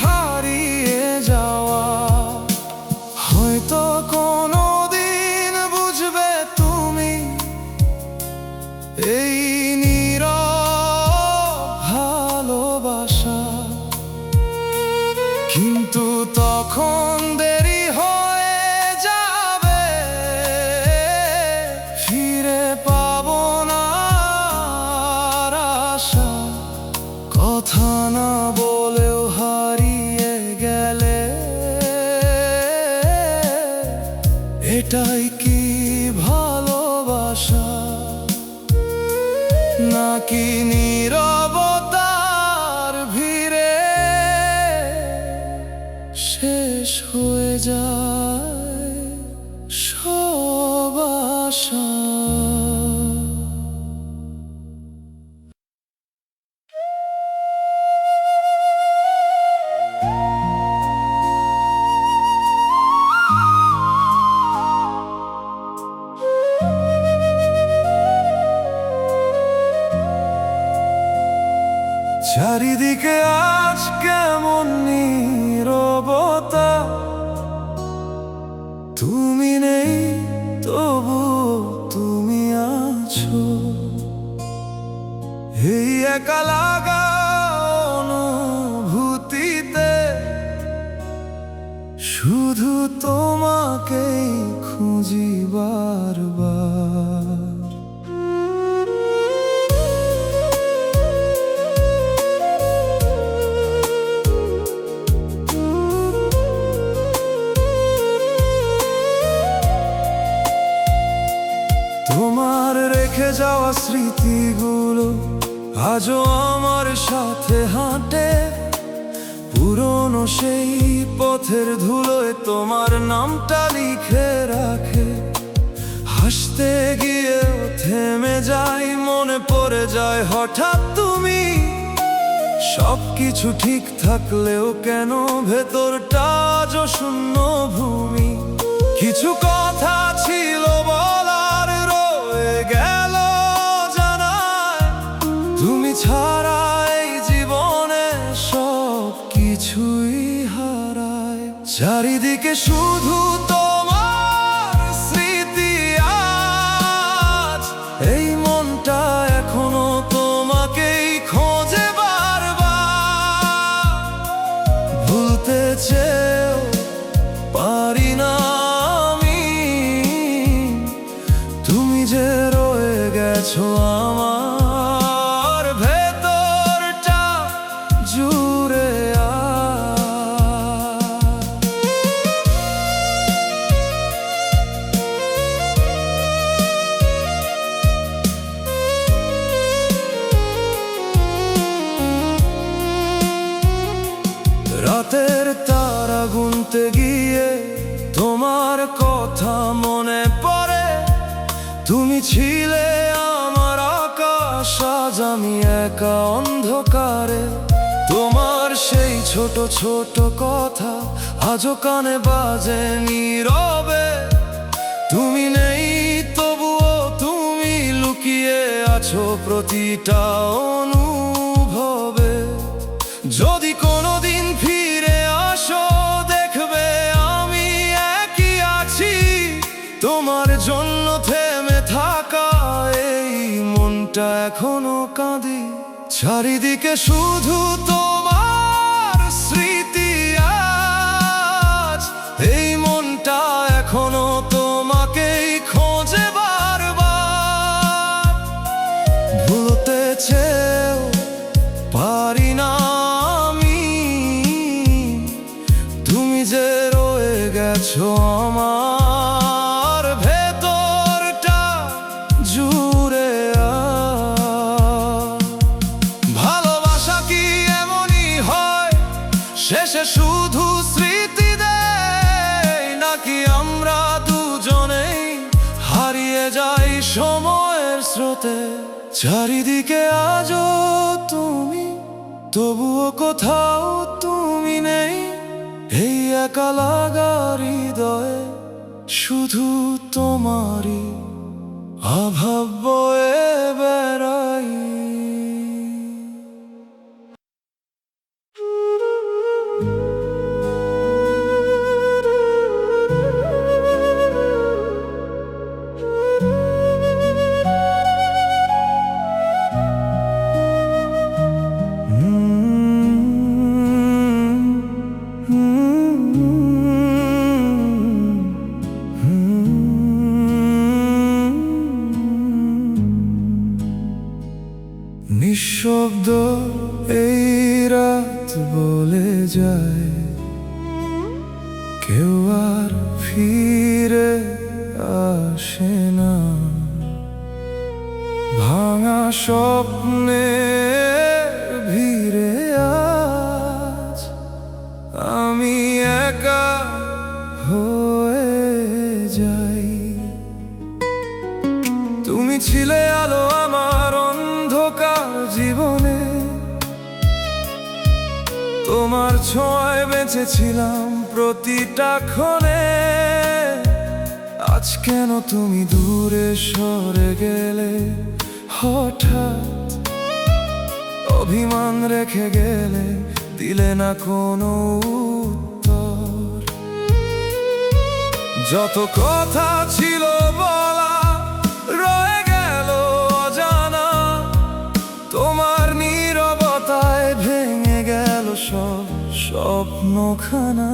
হারিয়ে যাওয়া। হয়তো কোনোদিন বুঝবে তুমি এই নীরব ভালোবাসা, কিন্তু তখন দেরি হয়ে যাবে, ফিরে পাবো না আর আশা। কথা না বলেও হারিয়ে গেলে, এটাই কি ভালোবাসা, নাকি নীরবতার ভিড়ে শেষ হয়ে যায় সব আশা। চারিদিকে আজ কেমন নীরবতা, তুমি নেই তবু তুমি আছো। এই একা লাগা অনুভূতিতে শুধু তোমাকেই খুঁজি বারবার। তোমার রেখে যাওয়া স্মৃতিগুলো আজও আমার সাথে হাঁটে, পুরনো সেই পথের ধুলোয় তোমার নামটা লিখে রাখে। হাসতে গিয়েও থেমে যাই, মনে পড়ে যায় হঠাৎ তুমি। সবকিছু ঠিক থাকলেও কেন ভেতরটা আজও শূন্য ভূমি। কিছু কথা ছিল বলার রয়ে গেল জানায়, তুমি ছাড়া এই জীবনে সব কিছুই হারায়। চারিদিকে শুধু তোমার স্মৃতি আজ, এই মনটা এখনো তোমাকেই খোঁজে বারবার। ভুলতে চেয়েও পারি না আমি, তুমি যে রয়ে গেছো আমার ভেতরটা জুড়ে। রাতের তারা গুনতে গিয়ে তোমার কথা মনে পড়ে। তুমি ছিলে আমার আকাশ, আজ আমি একা অন্ধকারে। তোমার সেই ছোট ছোট কথা আজও কানে বাজে নীরবে। তুমি নেই তবুও তুমি লুকিয়ে আছো প্রতিটা অনুভবে। যদি কোনোদিন ফিরে আসো, দেখবে আমি একই আছি। তোমার জন্য থেমে থাকা এই মনটা এখনো কাঁদি। চারিদিকে শুধু তোমার স্মৃতি আজ, এই মনটা এখনো তোমাকেই খোঁজে বারবার। ভুলতে চেয়েও পারি না আমি, তুমি যে রয়ে গেছো আমার ভেতরটা জুড়ে। ভালোবাসা কি চারিদিকে আজও তুমি, তবুও কোথাও তুমি নেই। এই একা লাগা হৃদয়ে শুধু তোমারই অভাব বয়ে বেড়াই। নিঃশব্দ এই রাত বলে যায়, কেউ আর ফিরে আসে না। ভাঙা স্বপ্নে ভিড়ে আজ আমি একা হয়ে যাই। তুমি ছিলে আলো আমার অন্ধকার জীবনে, তোমার ছোঁয়ায় বেঁচেছিলাম প্রতিটা ক্ষণে। আজ কেন তুমি দূরে সরে গেলে হঠাৎ, অভিমান রেখে গেলে, দিলে না কোনো উত্তর। যত কথা ছিল বলা রয়ে গেল অজানা, তোমার নীরবতায় ভেঙে গেল সব স্বপ্নখানা।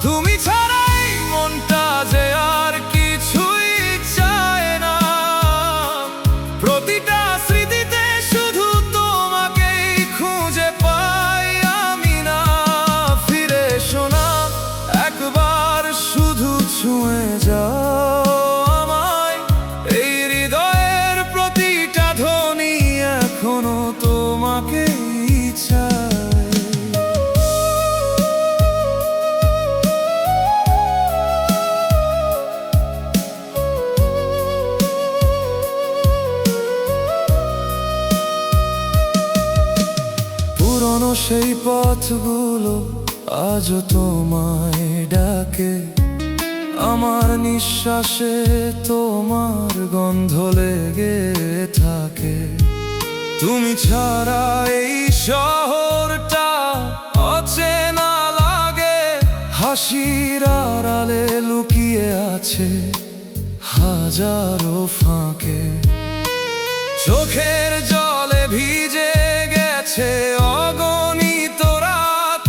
তুমি ছাড়াই মনটা যে আর কিছুই চায় না, প্রতিটা স্মৃতিতে শুধু তোমাকেই খুঁজে পাই আমি না। ফিরে এসো না একবার, শুধু ছুঁয়ে যাও আমায়। এই হৃদয়ের প্রতিটা ধ্বনি এখনো তোমাকেই চায়। পুরনো সেই পথগুলো আজও তোমায় ডাকে, আমার নিঃশ্বাসে তোমার গন্ধ লেগে থাকে। তুমি ছাড়া এই শহরটা অচেনা লাগে, হাসির আড়ালে লুকিয়ে আছে হাজারো ফাঁকে। চোখের জলে ভিজে গেছে অগণিত রাত,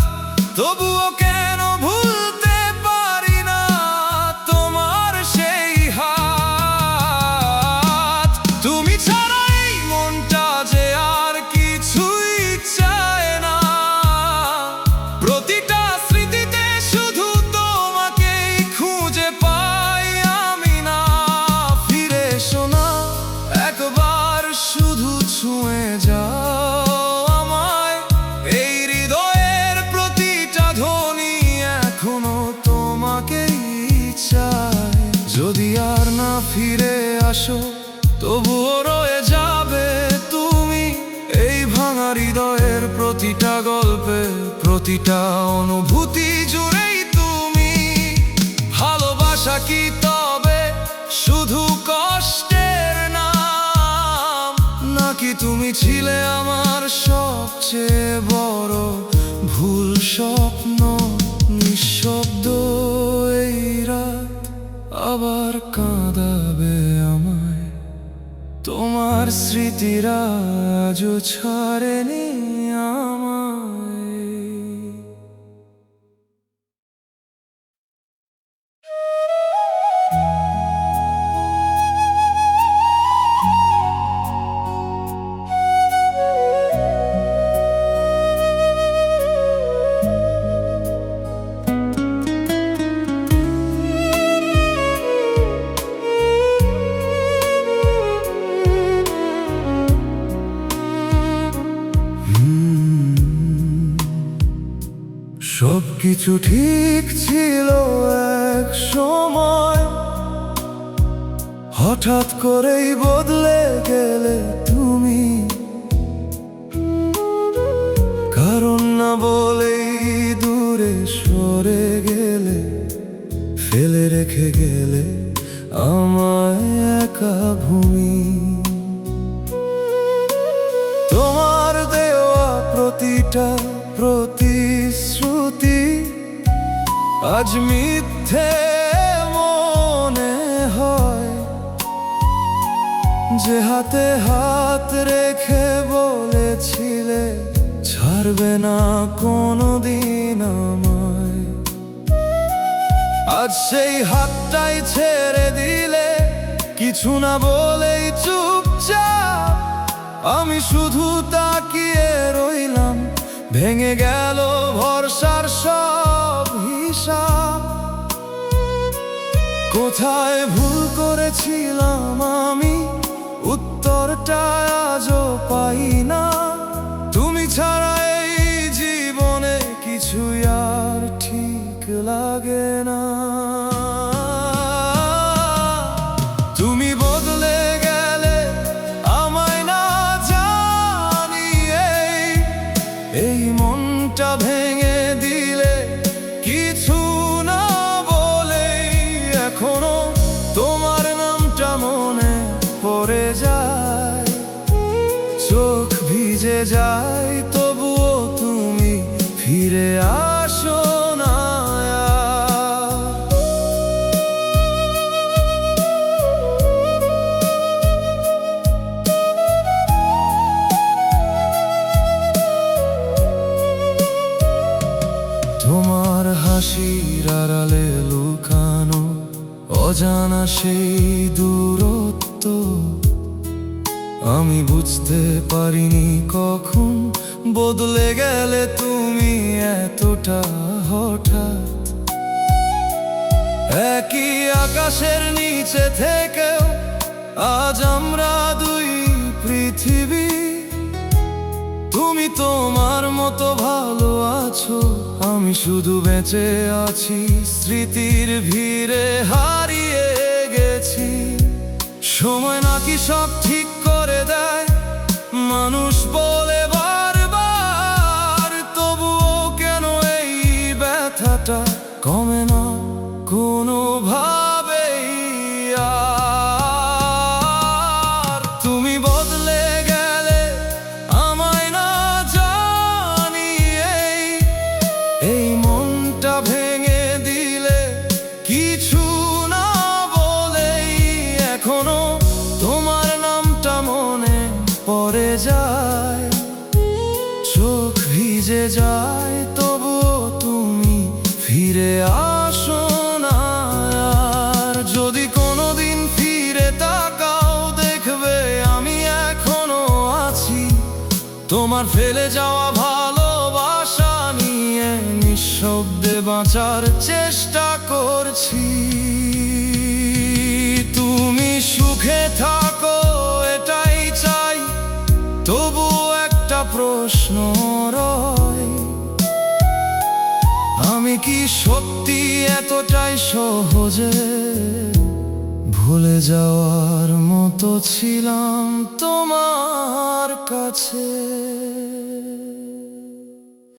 তবুও কেন ভুলতে পারি না তোমার সেই হাত। তুমি ছাড়া এই মনটা যে আর কিছুই চায় না, প্রতিটা স্মৃতিতে শুধু তোমাকেই খুঁজে পাই আমি না। ফিরে এসো না একবার, শুধু ছুঁয়ে যাও আমায়। এই হৃদয়ের প্রতিটা ধ্বনি এখনো তোমাকেই চায়। যদি আর না ফিরে আসো, তবুও রয়ে যাবে তুমি এই ভাঙা হৃদয়ের প্রতিটা গল্পে, প্রতিটা অনুভূতি জুড়েই তুমি। ভালোবাসা কি তবে শুধু কষ্টের নাম, নাকি তুমি ছিলে আমার সবচেয়ে বড় ভুল স্বপ্ন? নিঃশব্দ এই রাত আবার কাঁদাবে আমায়, তোমার স্মৃতিরা আজও ছাড়েনি আমায়। সবকিছু ঠিক ছিল এক সময়, হঠাৎ করেই বদলে গেলে তুমি, কারণ না বলেই দূরে সরে গেলে, ফেলে রেখে গেলে আমায় একা ভূমি। তোমার দেওয়া প্রতিটা প্রতিশ্রুতি আজ মিথ্যে মনে হয়, যে হাতে হাত রেখে বলেছিলে ছাড়বে না কোনোদিন আমায়। আজ সেই হাতটাই ছেড়ে দিলে, কিছু না বলেই চুপচাপ আমি শুধু তাকিয়ে রইলাম। ভেঙে গেল ভরসার সব হিসাব। কোথায় ভুল করেছিলাম আমি, উত্তরটা আজও পাই না। তুমি ছাড়া এই জীবনে কিছুই আর ঠিক লাগে না। তুমি বদলে গেলে আমায় না জানিয়ে, এই মনটা ভেঙে দিলে কিছু না বলেই, এখনো তোমার নামটা মনে পড়ে যায়। চোখ ভিজে যায় তবুও তুমি ফিরে আসো না। তোমার হাসির আড়ালে লুকানো অজানা সেই দূরত্ব, আমি বুঝতে পারিনি কখন বদলে গেলে তুমি এতটা হঠাৎ। একই আকাশের নিচে থেকেও আজ আমরা দুই পৃথিবী। তুমি তোমার মতো ভালো আছো, আমি শুধু বেঁচে আছি স্মৃতির ভিড়ে হারিয়ে গেছি। সময় নাকি সব ঠিক করে দেয়, মানুষ বলে বারবার, তবুও কেন এই ব্যথাটা কমে না কোনোভাবেই আর। তুমি বদলে গেলে আমায় না জানিয়ে, এই মনটা ভেঙে দিলে কিছু না বলেই, এখনো তোমার নামটা মনে পড়ে যায়। চোখ ভিজে যায় তবুও তুমি ফিরে আসো না। আর যদি কোনোদিন ফিরে তাকাও, দেখবে আমি এখনো আছি তোমার ফেলে যাওয়া ভালোবাসা নিয়ে, নিঃশব্দে বাঁচার চেষ্টা করছি। তুমি সুখে থাকো এটাই চাই, তবু একটা প্রশ্ন রয়, আমি কি সত্যি এতটাই সহজে ভুলে যাওয়ার মতো ছিলাম তোমার কাছে?